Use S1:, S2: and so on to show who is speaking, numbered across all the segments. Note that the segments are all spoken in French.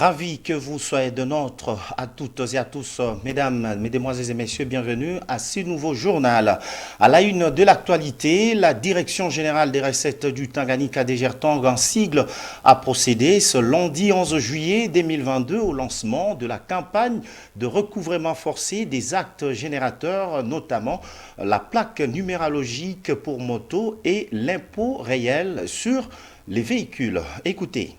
S1: Ravi que vous soyez de notre à toutes et à tous, mesdames, mesdemoiselles et messieurs, bienvenue à ce nouveau journal. À la une de l'actualité, la Direction générale des recettes du Tanganyika Dégertang en sigle a procédé ce lundi 11 juillet 2022 au lancement de la campagne de recouvrement forcé des actes générateurs, notamment la plaque numérologique pour moto et l'impôt réel sur les véhicules. Écoutez.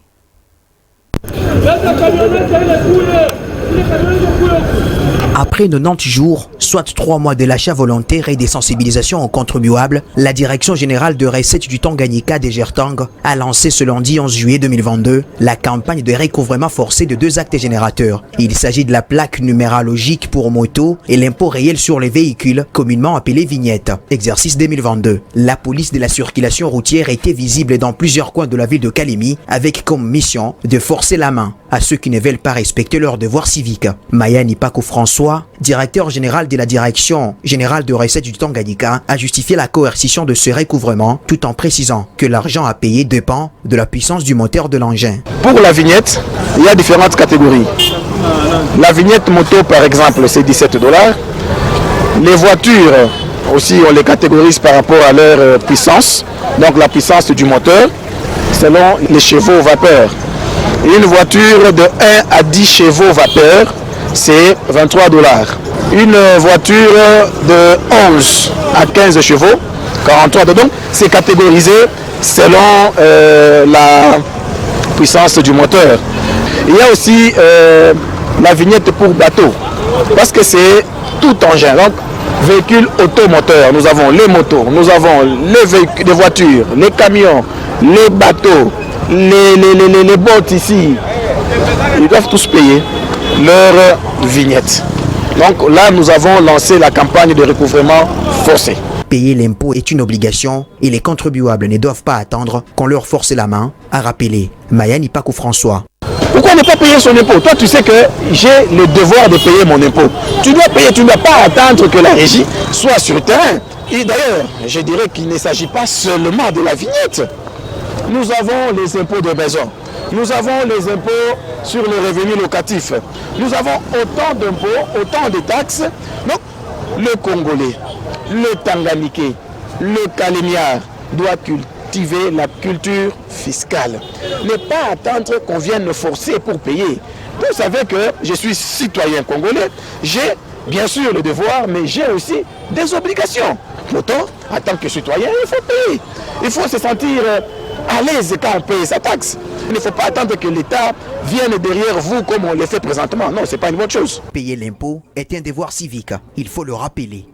S2: Après 90 jours, soit 3 mois de l'achat volontaire et des sensibilisations aux contribuables, la Direction générale de recettes du Tanganyika Dégertang a lancé ce lundi 11 juillet 2022 la campagne de recouvrement forcé de 2 actes générateurs. Il s'agit de la plaque numérologique pour moto et l'impôt réel sur les véhicules, communément appelé vignette. Exercice 2022. La police de la circulation routière était visible dans plusieurs coins de la ville de Kalemi avec comme mission de forcer la main à ceux qui ne veulent pas respecter leurs devoirs civiques. Maya Nipako François, directeur général de la Direction générale de recettes du Tanganyika, a justifié la coercition de ce recouvrement tout en précisant que l'argent à payer dépend de la puissance du moteur de l'engin.
S3: Pour la vignette, il y a différentes catégories. La vignette moto par exemple, c'est 17 $. Les voitures aussi, on les catégorise par rapport à leur puissance, donc la puissance du moteur selon les chevaux vapeur. Une voiture de 1 à 10 chevaux vapeur, c'est 23 $. Une voiture de 11 à 15 chevaux, 43 $. Donc, c'est catégorisé selon la puissance du moteur. Il y a aussi la vignette pour bateau, parce que c'est tout engin. Donc, véhicule automoteur, nous avons les motos, nous avons les véhicules, les voitures, les camions, les bateaux, les bottes ici, ils doivent tous payer leur vignette. Donc là, nous avons lancé la campagne de recouvrement forcé.
S2: Payer l'impôt est une obligation et les contribuables ne doivent pas attendre qu'on leur force la main, a rappelé Maya Nipako François.
S3: Pourquoi ne pas payer son impôt? Toi, tu sais que j'ai le devoir de payer mon impôt. Tu dois payer, tu ne dois pas attendre que la régie soit sur le terrain. Et d'ailleurs, je dirais qu'il ne s'agit pas seulement de la vignette. Nous avons les impôts de maison, nous avons les impôts sur le revenu locatif, nous avons autant d'impôts, autant de taxes. Donc, le Congolais, le Tanganyikais, le Calémiard doit cultiver la culture fiscale. Ne pas attendre qu'on vienne me forcer pour payer. Vous savez que je suis citoyen congolais, j'ai bien sûr le devoir, mais j'ai aussi des obligations. Pourtant, en tant que citoyen, il faut payer. Il faut se sentir à l'aise quand on paye sa taxe. Il ne faut pas attendre que l'État vienne derrière vous comme on le fait présentement. Non, ce n'est pas une bonne chose.
S2: Payer l'impôt est un devoir civique, il faut le rappeler.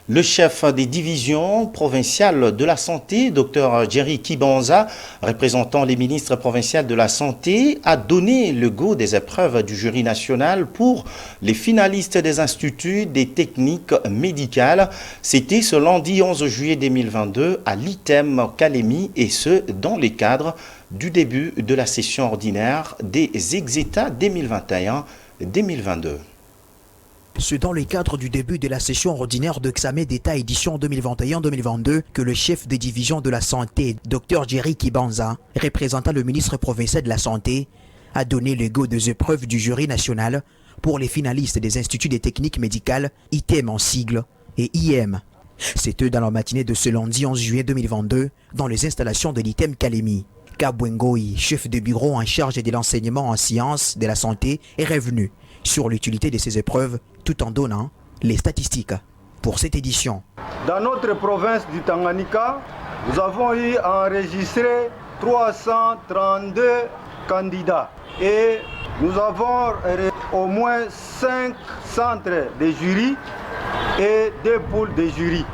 S1: Le chef des divisions provinciales de la santé, Dr Jerry Kibanza, représentant les ministres provinciaux de la santé, a donné le go des épreuves du jury national pour les finalistes des instituts des techniques médicales. C'était ce lundi 11 juillet 2022 à l'ITEM Kalemi, et ce dans le cadre du début de la session ordinaire des exétats 2021-2022.
S2: C'est dans le cadre du début de la session ordinaire d'examen d'État édition 2021-2022 que le chef des divisions de la santé, Dr Jerry Kibanza, représentant le ministre provincial de la Santé, a donné le go des épreuves du jury national pour les finalistes des instituts des techniques médicales, ITEM en sigle, et IM. C'était dans la matinée de ce lundi 11 juillet 2022 dans les installations de l'ITEM Kalemi. Kabwengoi, chef de bureau en charge de l'enseignement en sciences de la santé, est revenu sur l'utilité de ces épreuves tout en donnant les statistiques pour cette édition.
S4: Dans notre province du Tanganyika, nous avons eu enregistré 332 candidats et nous avons au moins 5 centres de jury et 2 poules de jury.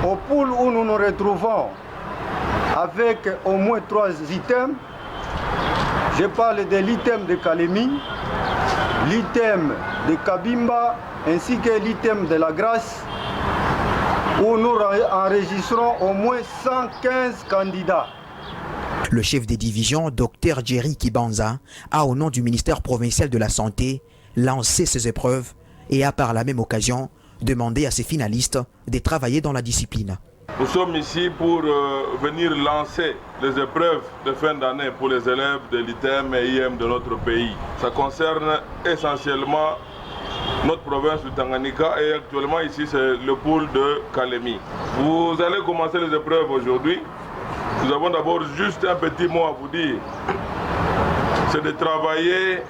S4: Au pool où nous nous retrouvons avec au moins 3 items, je parle de l'item de Kalemi, l'item de Kabimba ainsi que l'item de la Grâce, où nous enregistrons au moins 115 candidats.
S2: Le chef des divisions, Dr Jerry Kibanza, a au nom du ministère provincial de la Santé lancé ces épreuves et a par la même occasion demandé à ses finalistes de travailler dans la discipline.
S5: Nous sommes ici pour venir lancer les épreuves de fin d'année pour les élèves de l'ITEM et IM de notre pays. Ça concerne essentiellement notre province du Tanganyika et actuellement ici c'est le pôle de Kalemi. Vous allez commencer les épreuves aujourd'hui. Nous avons d'abord juste un petit mot à vous dire. C'est de travailler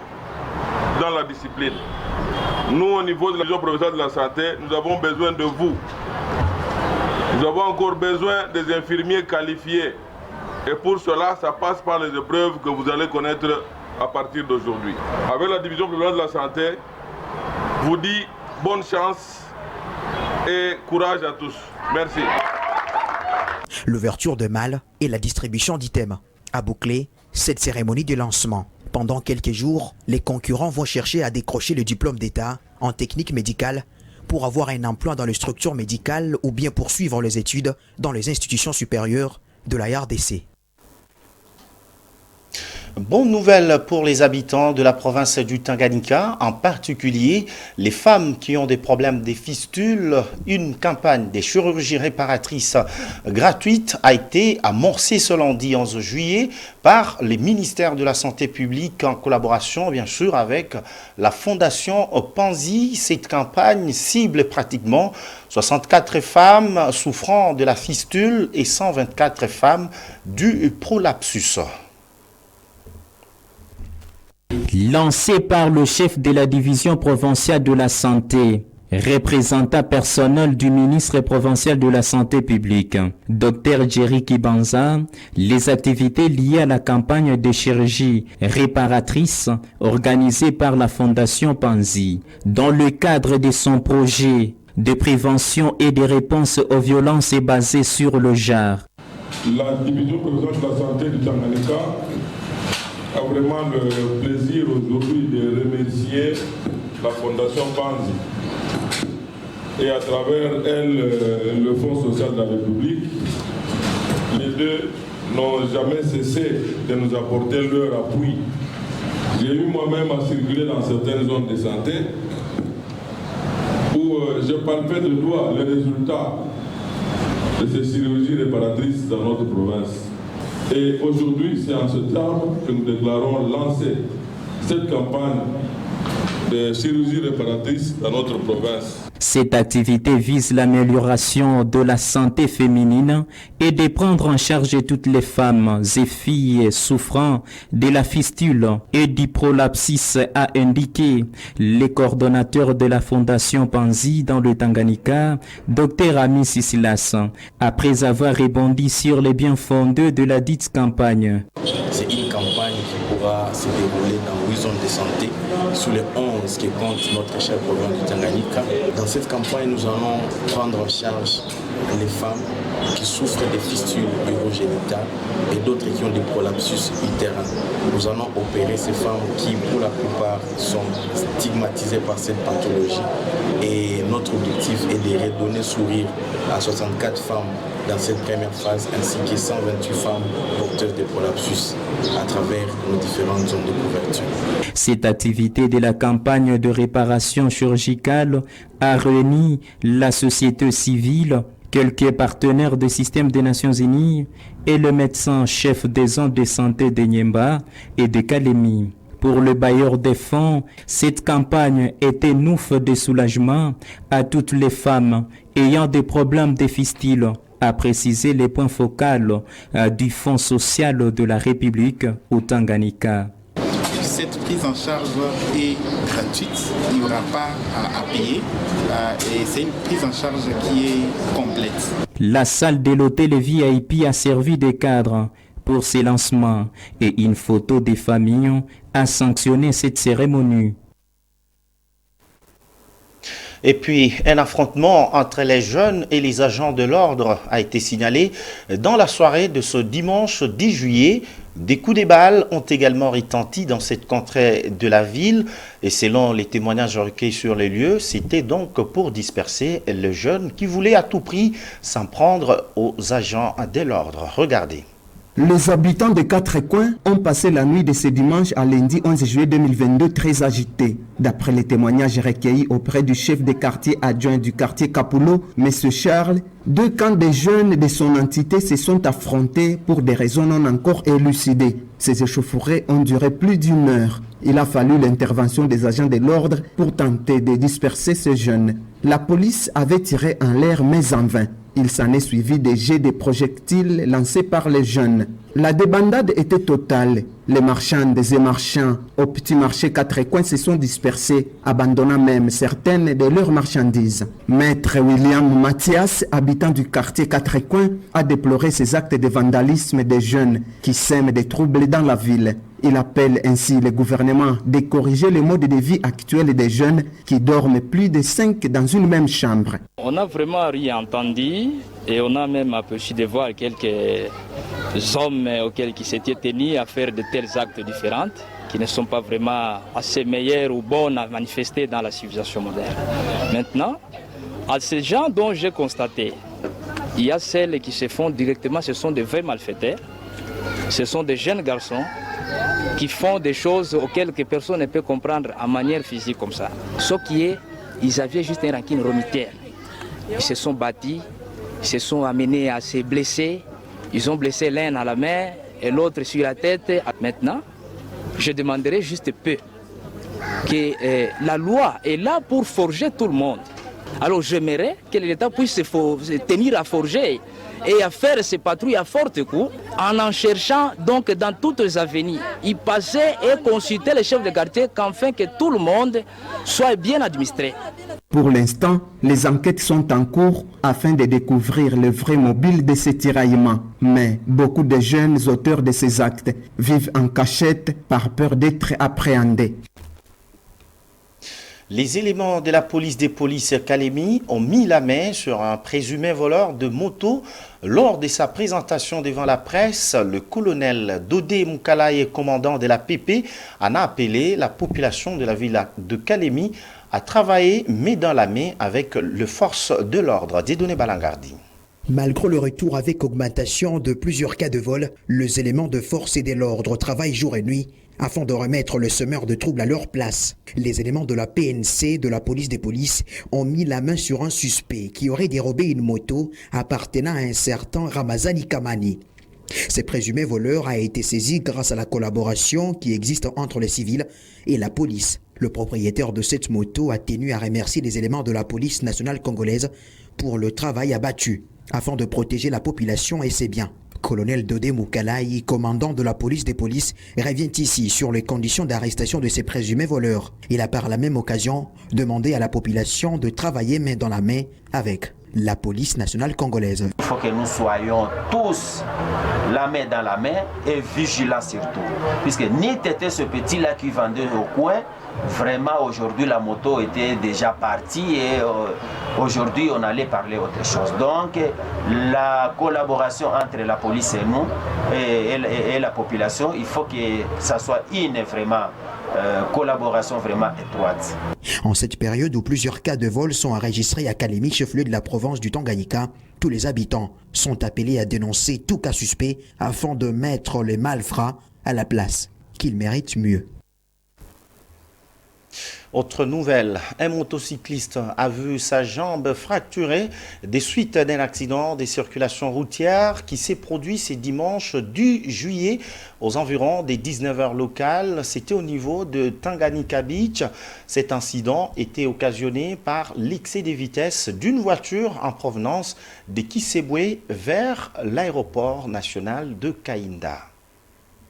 S5: dans la discipline. Nous, au niveau de la région provinciale de la santé, nous avons besoin de vous. Nous avons encore besoin des infirmiers qualifiés. Et pour cela, ça passe par les épreuves que vous allez connaître à partir d'aujourd'hui. Avec la division provinciale de la santé, vous dit bonne chance et courage à tous. Merci.
S2: L'ouverture de malles et la distribution d'items a bouclé cette cérémonie de lancement. Pendant quelques jours, les concurrents vont chercher à décrocher le diplôme d'État en technique médicale pour avoir un emploi dans les structures médicales ou bien poursuivre les études dans les institutions supérieures de la RDC.
S1: Bonne nouvelle pour les habitants de la province du Tanganyika, en particulier les femmes qui ont des problèmes des fistules. Une campagne des chirurgies réparatrices gratuites a été amorcée ce lundi 11 juillet par les ministères de la Santé publique en collaboration bien sûr avec la Fondation Panzi. Cette campagne cible pratiquement 64 femmes souffrant de la fistule et 124 femmes du prolapsus.
S6: Lancé par le chef de la division provinciale de la santé, représentant personnel du ministre provincial de la santé publique, Dr Jerry Kibanza, les activités liées à la campagne de chirurgie réparatrice organisée par la Fondation Panzi, dans le cadre de son projet de prévention et de réponse aux violences est basée sur le genre.
S5: La division provinciale de la santé du Tanganyika a vraiment le plaisir aujourd'hui de remercier la Fondation Panzi et à travers elle le Fonds social de la République. Les deux n'ont jamais cessé de nous apporter leur appui. J'ai eu moi-même à circuler dans certaines zones de santé où je palpais de doigt les résultats de ces chirurgies réparatrices dans notre province. Et aujourd'hui, c'est en ce terme que nous déclarons lancer cette campagne de chirurgie réparatrice dans notre province.
S6: Cette activité vise l'amélioration de la santé féminine et de prendre en charge toutes les femmes et filles souffrant de la fistule et du prolapsus, a indiqué le coordonnateur de la Fondation Panzi dans le Tanganyika, Dr Ami Sisilas, après avoir rebondi sur les bien-fondés de la dite campagne.
S7: C'est une campagne qui pourra se dérouler dans 8 zones de santé sur les 11 qui compte notre chef province du Tanganyika. Dans cette campagne, nous allons prendre en charge les femmes qui souffrent de fistules urogénitales et d'autres qui ont des prolapsus utérins. Nous allons opérer ces femmes qui, pour la plupart, sont stigmatisées par cette pathologie. Et notre objectif est de redonner sourire à 64 femmes dans cette première phase, ainsi que 128 femmes porteuses de prolapsus à travers nos différentes zones de couverture.
S6: Cette activité de la campagne de réparation chirurgicale a réuni la société civile, quelques partenaires du système des Nations Unies et le médecin-chef des zones de santé de Nyemba et de Kalemi. Pour le bailleur des fonds, cette campagne était une ouf de soulagement à toutes les femmes ayant des problèmes de fistules, a précisé les points focaux du Fonds social de la République au Tanganyika.
S8: Cette prise en charge est gratuite, il n'y aura pas à payer et c'est une prise en charge qui est complète.
S6: La salle de l'hôtel VIP a servi de cadre pour ces lancements et une photo des familles a sanctionné cette cérémonie.
S1: Et puis, un affrontement entre les jeunes et les agents de l'ordre a été signalé dans la soirée de ce dimanche 10 juillet. Des coups de balles ont également retenti dans cette contrée de la ville. Et selon les témoignages recueillis sur les lieux, c'était donc pour disperser les jeunes qui voulaient à tout prix s'en prendre aux agents de l'ordre. Regardez.
S9: Les habitants de Quatre-Coins ont passé la nuit de ce dimanche à lundi 11 juillet 2022 très agités. D'après les témoignages recueillis auprès du chef de quartier adjoint du quartier Capulo, M. Charles, deux camps de jeunes de son entité se sont affrontés pour des raisons non encore élucidées. Ces échauffourées ont duré plus d'1 heure. Il a fallu l'intervention des agents de l'ordre pour tenter de disperser ces jeunes. La police avait tiré en l'air mais en vain. Il s'en est suivi des jets de projectiles lancés par les jeunes. La débandade était totale. Les marchandes et marchands au petit marché Quatre-Coins se sont dispersés, abandonnant même certaines de leurs marchandises. Maître William Mathias, habitant du quartier Quatre-Coins, a déploré ces actes de vandalisme des jeunes qui sèment des troubles dans la ville. Il appelle ainsi le gouvernement de corriger le mode de vie actuel des jeunes qui dorment plus de 5 dans une même chambre.
S10: On n'a vraiment rien entendu et on a même aperçu de voir quelques hommes auxquels qui s'étaient tenus à faire de tels actes différents qui ne sont pas vraiment assez meilleurs ou bons à manifester dans la civilisation moderne. Maintenant, à ces gens dont j'ai constaté, il y a celles qui se font directement, ce sont des vrais malfaiteurs, ce sont des jeunes garçons qui font des choses auxquelles que personne ne peut comprendre en manière physique comme ça. Ce qui est, ils avaient juste un rancune romitaire. Ils se sont battus, ils se sont amenés à se blesser. Ils ont blessé l'un à la main et l'autre sur la tête. Maintenant, je demanderai juste peu que la loi est là pour forger tout le monde. Alors j'aimerais que l'État puisse se tenir à forger et à faire ces patrouilles à forte coup en cherchant donc dans toutes les avenues. Y passer et consulter les chefs de quartier afin que tout le monde soit bien administré.
S9: Pour l'instant, les enquêtes sont en cours afin de découvrir le vrai mobile de ces tiraillements. Mais beaucoup de jeunes auteurs de ces actes vivent en cachette par peur d'être appréhendés.
S1: Les éléments de la police des polices Kalemi ont mis la main sur un présumé voleur de moto. Lors de sa présentation devant la presse, le colonel Dodé Moukalaye, commandant de la PP, en a appelé la population de la ville de Kalemi à travailler main dans la main avec les forces de l'ordre. Dieudonné Balangardi.
S2: Malgré le retour avec augmentation de plusieurs cas de vol, les éléments de force et de l'ordre travaillent jour et nuit afin de remettre le semeur de troubles à leur place. Les éléments de la PNC, de la police des polices, ont mis la main sur un suspect qui aurait dérobé une moto appartenant à un certain Ramazani Kamani. Ce présumé voleur a été saisi grâce à la collaboration qui existe entre les civils et la police. Le propriétaire de cette moto a tenu à remercier les éléments de la police nationale congolaise pour le travail abattu afin de protéger la population et ses biens. Colonel Dodé Moukalaye, commandant de la police des polices, revient ici sur les conditions d'arrestation de ces présumés voleurs. Il a par la même occasion demandé à la population de travailler main dans la main avec la police nationale congolaise.
S11: Il faut que nous soyons tous la main dans la main et vigilants surtout. Puisque ni t'étais ce petit-là qui vendait au coin, vraiment aujourd'hui la moto était déjà partie et aujourd'hui on allait parler autre chose. Donc la collaboration entre la police et nous et la population, il faut que ça soit une vraiment collaboration vraiment étroite.
S2: En cette période où plusieurs cas de vol sont enregistrés à Kalemi, chef-lieu de la province du Tanganyika, tous les habitants sont appelés à dénoncer tout cas suspect afin de mettre les malfrats à la place qu'ils méritent mieux.
S1: Autre nouvelle, un motocycliste a vu sa jambe fracturée des suites d'un accident de circulation routière qui s'est produit ce dimanche 10 juillet aux environs des 19h locales. C'était au niveau de Tanganyika Beach. Cet incident était occasionné par l'excès de vitesse d'une voiture en provenance de Kisebwe vers l'aéroport national de Kainda.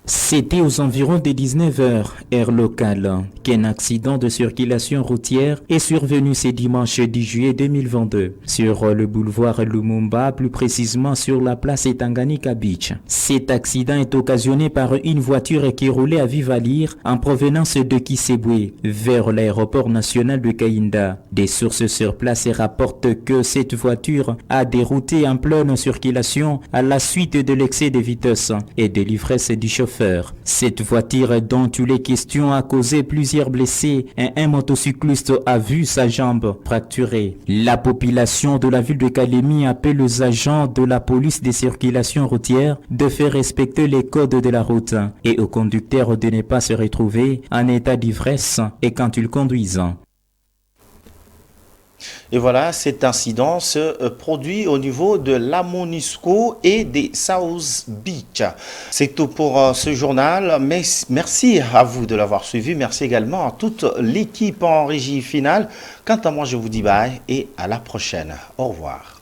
S6: C'était aux environs des 19h, heure locale, qu'un accident de circulation routière est survenu ce dimanche 10 juillet 2022 sur le boulevard Lumumba, plus précisément sur la place Tanganyika Beach. Cet accident est occasionné par une voiture qui roulait à vive allure en provenance de Kisebwe vers l'aéroport national de Kainda. Des sources sur place rapportent que cette voiture a dérouté en pleine circulation à la suite de l'excès de vitesse et de l'ivresse du chauffeur chauffeur. Cette voiture dont il est question a causé plusieurs blessés et un motocycliste a vu sa jambe fracturée. La population de la ville de Kalemi appelle aux agents de la police des circulations routières de faire respecter les codes de la route et aux conducteurs de ne pas se retrouver en état d'ivresse et quand ils conduisent.
S1: Et voilà, cet incident se produit au niveau de la Monisco et des South Beach. C'est tout pour ce journal. Mais merci à vous de l'avoir suivi. Merci également à toute l'équipe en régie finale. Quant à moi, je vous dis bye et à la prochaine. Au revoir.